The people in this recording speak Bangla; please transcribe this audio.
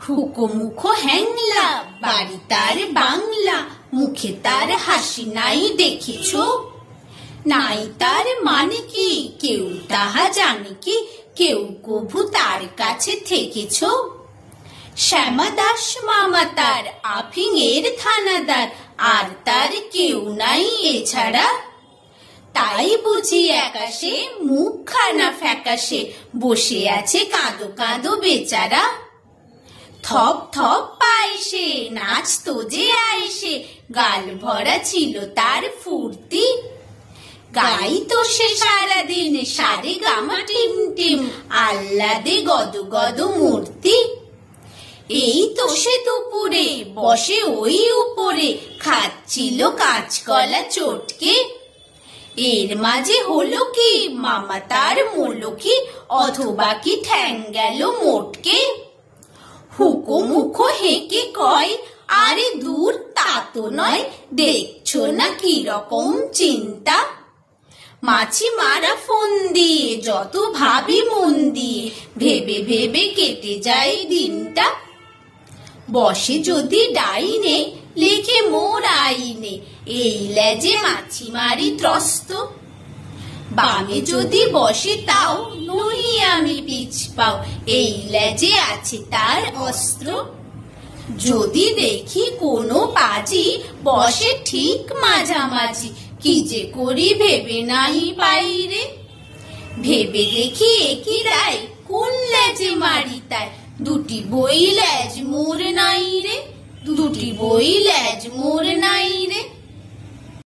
হুকো মুখো হ্যাংলা, বাড়ি তার বাংলা, মুখে তার হাসি নাই দেখেছো? নাই তার মানে কি কেউ তাহা জানে কি? কেউ কভু তার কাছে থেকেছো? শ্যামা দাস মামা তার আফিংয়ের থানাদার, আর তার কেউ নাই এছাড়া। তাই বুঝি একাশে মুখখানা ফ্যাকাশে বসে আছে কাঁদো কাঁদো বেচারা। থপ থপ পাইসে নাচতো যে আইসে, গাল ভরা ছিল তার ফুর্তি। গাইতো সে সারাদিন সারে গামা টিম টিম, আহ্লাদে গদ গদ মূর্তি। এই তো সে দুপুরে বসে ওই উপরে, খাচ্ছিল কাঁচকলা চটকে। এর মাঝে হলো কি মামা তার মরলো কি, অথবা কি ঠ্যাং গেল মোটকে। হুকো মুখো হেঁকে কয়, আরে দূর তা তো নয়, দেখছো না কি রকম চিন্তা। মাছি মারা ফোন দিয়ে যত ভাবি মন দিয়ে, ভেবে ভেবে কেটে যায় দিনটা। বসে যদি ডাইনে লেখে মোর আইনে, এই লেজে মাছি মারি ত্রস্ত। বামে যদি বসে তাও নহি আমি পিছ পাও, এই লেজে আছে তার অস্ত্র। যদি দেখি কোনো পাজি বসে ঠিক মাঝামাঝি, কি যে করি ভেবে নাহি পাইরে। ভেবে দেখি একই রায়, কোন লেজে মারি তাই, দুটি বই লেজ মোর নাই রে, দুটি বই লেজ মোর নাই রে।